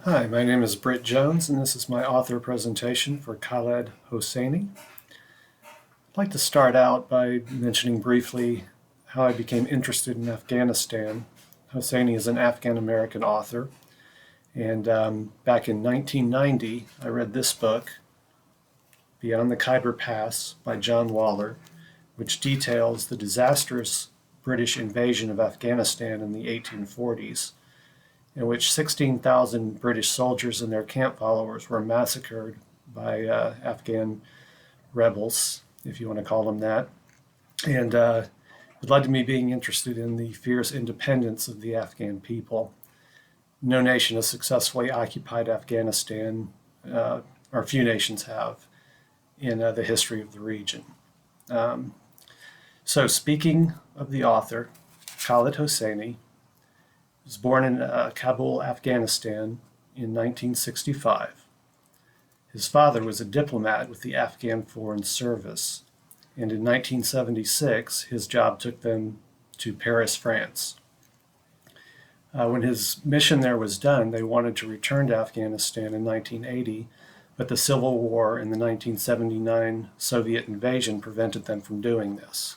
Hi, my name is Britt Jones, and this is my author presentation for Khaled Hosseini. I'd like to start out by mentioning briefly how I became interested in Afghanistan. Hosseini is an Afghan-American author, and back in 1990, I read this book, Beyond the Khyber Pass by John Waller, which details the disastrous British invasion of Afghanistan in the 1840s, in which 16,000 British soldiers and their camp followers were massacred by Afghan rebels, if you want to call them that. And it led to me being interested in the fierce independence of the Afghan people. No nation has successfully occupied Afghanistan, or few nations have, in the history of the region. So speaking of the author, Khaled Hosseini, was born in Kabul, Afghanistan in 1965. His father was a diplomat with the Afghan Foreign Service, and in 1976 his job took them to Paris, France. When his mission there was done, they wanted to return to Afghanistan in 1980, but the Civil War and the 1979 Soviet invasion prevented them from doing this.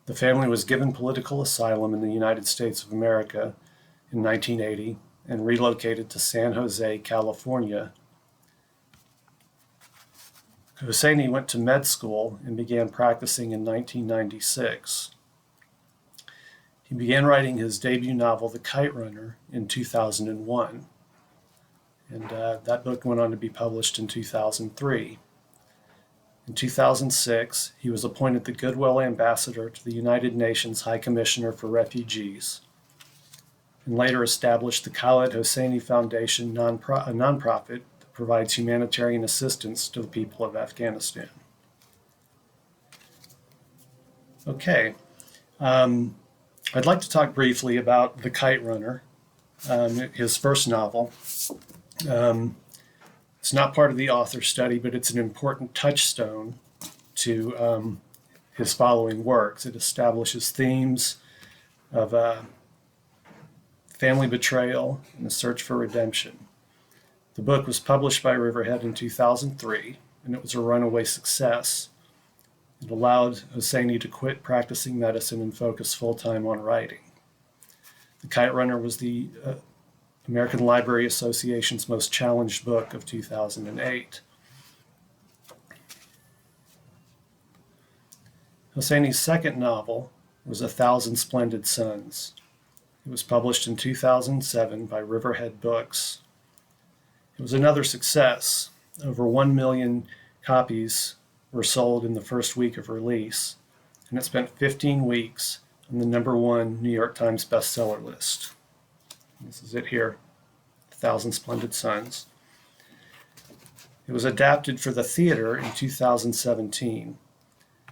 The family was given political asylum in the United States of America in 1980 and relocated to San Jose, California. Hosseini went to med school and began practicing in 1996. He began writing his debut novel, The Kite Runner, in 2001, and that book went on to be published in 2003. In 2006, he was appointed the Goodwill Ambassador to the United Nations High Commissioner for Refugees, and later established the Khaled Hosseini Foundation, a nonprofit that provides humanitarian assistance to the people of Afghanistan. Okay, I'd like to talk briefly about The Kite Runner, his first novel. It's not part of the author study, but it's an important touchstone to his following works. It establishes themes of family betrayal and the search for redemption. The book was published by Riverhead in 2003, and it was a runaway success. It allowed Hosseini to quit practicing medicine and focus full-time on writing. The Kite Runner was the American Library Association's most challenged book of 2008. Hosseini's second novel was A Thousand Splendid Suns. It was published in 2007 by Riverhead Books. It was another success. Over 1 million copies were sold in the first week of release, and it spent 15 weeks on the #1 New York Times bestseller list. This is it here, A Thousand Splendid Suns. It was adapted for the theater in 2017.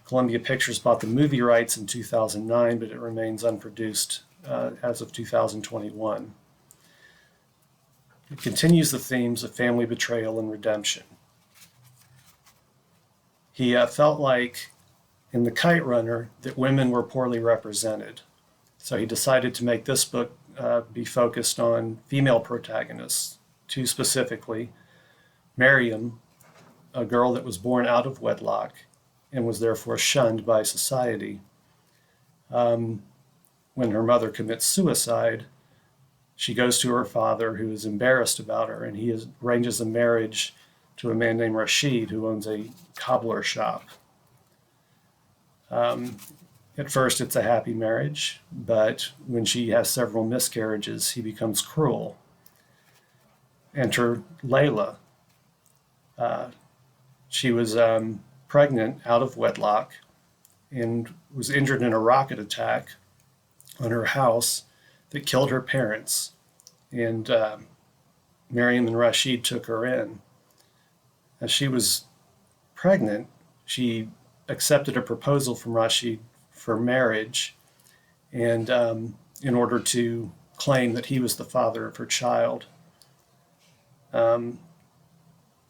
Columbia Pictures bought the movie rights in 2009, but it remains unproduced as of 2021. It continues the themes of family betrayal and redemption. He felt like in The Kite Runner that women were poorly represented, so he decided to make this book be focused on female protagonists, two specifically. Miriam, a girl that was born out of wedlock and was therefore shunned by society. When her mother commits suicide, she goes to her father, who is embarrassed about her, and he arranges a marriage to a man named Rashid, who owns a cobbler shop. At first, it's a happy marriage, but when she has several miscarriages, he becomes cruel. Enter Layla. She was pregnant out of wedlock and was injured in a rocket attack on her house that killed her parents. And Miriam and Rashid took her in. As she was pregnant, she accepted a proposal from Rashid for marriage, and in order to claim that he was the father of her child.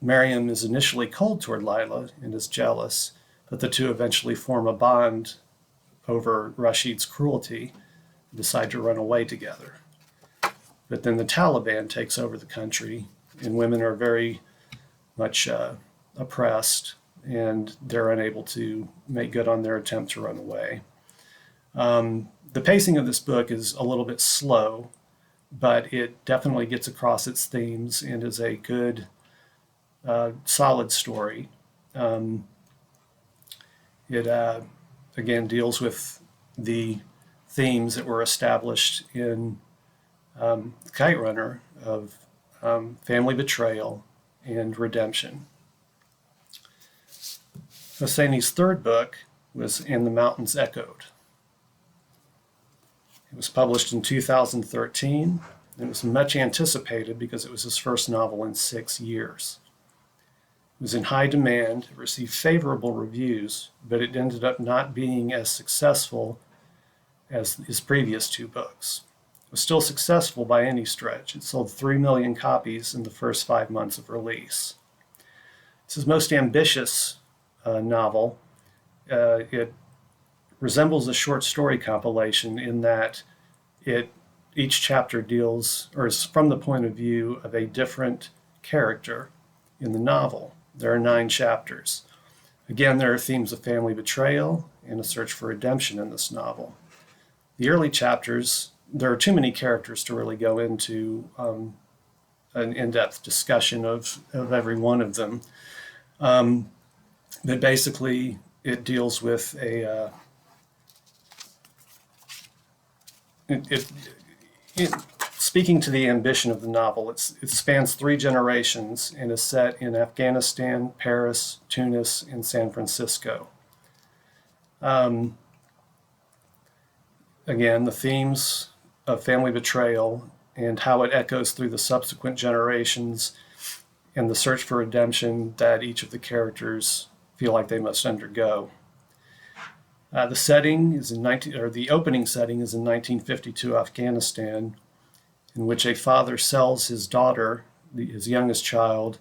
Miriam is initially cold toward Lila and is jealous, but the two eventually form a bond over Rashid's cruelty and decide to run away together. But then the Taliban takes over the country, and women are very much oppressed, and they're unable to make good on their attempt to run away. The pacing of this book is a little bit slow, but it definitely gets across its themes and is a good, solid story. It again deals with the themes that were established in Kite Runner of family betrayal and redemption. Hosseini's third book was And the Mountains Echoed. It was published in 2013. It was much anticipated because it was his first novel in 6 years. It was in high demand, it received favorable reviews, but it ended up not being as successful as his previous 2 books. It was still successful by any stretch. It sold 3 million copies in the first 5 months of release. It's his most ambitious novel. It resembles a short story compilation in that each chapter deals or is from the point of view of a different character in the novel. There are 9 chapters. Again, there are themes of family betrayal and a search for redemption in this novel. The early chapters, there are too many characters to really go into an in-depth discussion of every one of them. But basically, it deals with speaking to the ambition of the novel, it spans 3 generations and is set in Afghanistan, Paris, Tunis, and San Francisco. Again, the themes of family betrayal and how it echoes through the subsequent generations and the search for redemption that each of the characters feel like they must undergo. The setting is the opening setting is in 1952 Afghanistan, in which a father sells his daughter, his youngest child,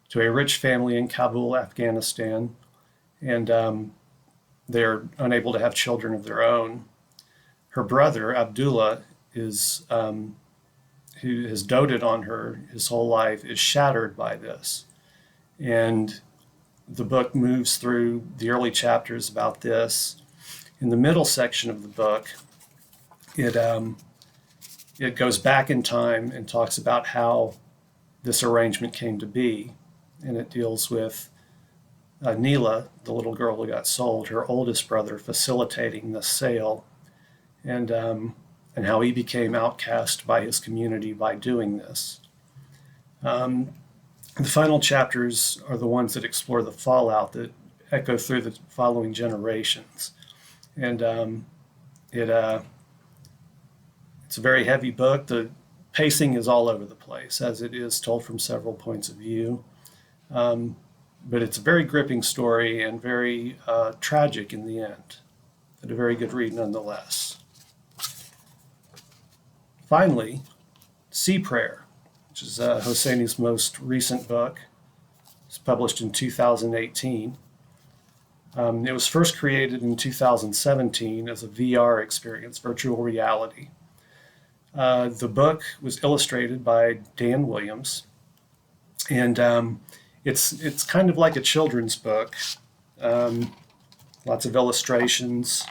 to a rich family in Kabul, Afghanistan, and they're unable to have children of their own. Her brother, Abdullah, who has doted on her his whole life, is shattered by this. And the book moves through the early chapters about this. In the middle section of the book, it goes back in time and talks about how this arrangement came to be. And it deals with Neela, the little girl who got sold, her oldest brother facilitating the sale, and how he became outcast by his community by doing this. The final chapters are the ones that explore the fallout that echo through the following generations. And it's a very heavy book. The pacing is all over the place, as it is told from several points of view. But it's a very gripping story and very tragic in the end, but a very good read nonetheless. Finally, Sea Prayer, which is Hosseini's most recent book. It's published in 2018. It was first created in 2017 as a VR experience, virtual reality. The book was illustrated by Dan Williams, and it's kind of like a children's book. Lots of illustrations,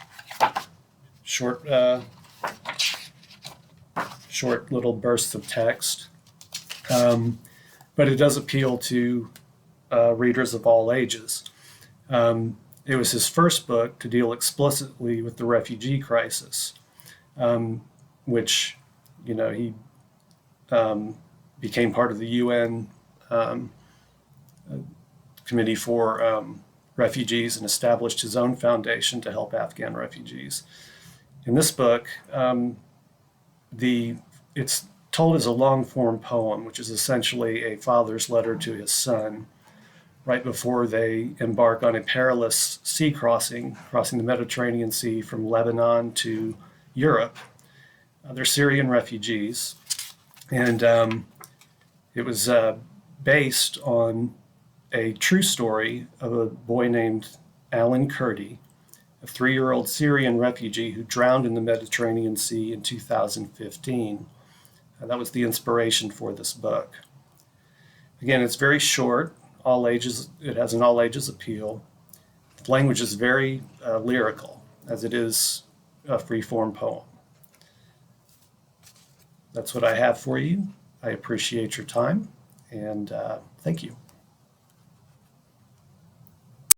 short little bursts of text, but it does appeal to readers of all ages. It was his first book to deal explicitly with the refugee crisis, which, he became part of the UN Committee for Refugees and established his own foundation to help Afghan refugees. In this book, it's told as a long-form poem, which is essentially a father's letter to his son right before they embark on a perilous sea crossing the Mediterranean Sea from Lebanon to Europe. They're Syrian refugees, and it was based on a true story of a boy named Alan Kurdi, a 3-year-old Syrian refugee who drowned in the Mediterranean Sea in 2015. And that was the inspiration for this book. Again, it's very short, all ages. It has an all ages appeal. The language is very lyrical, as it is a free-form poem. That's what I have for you. I appreciate your time, and thank you.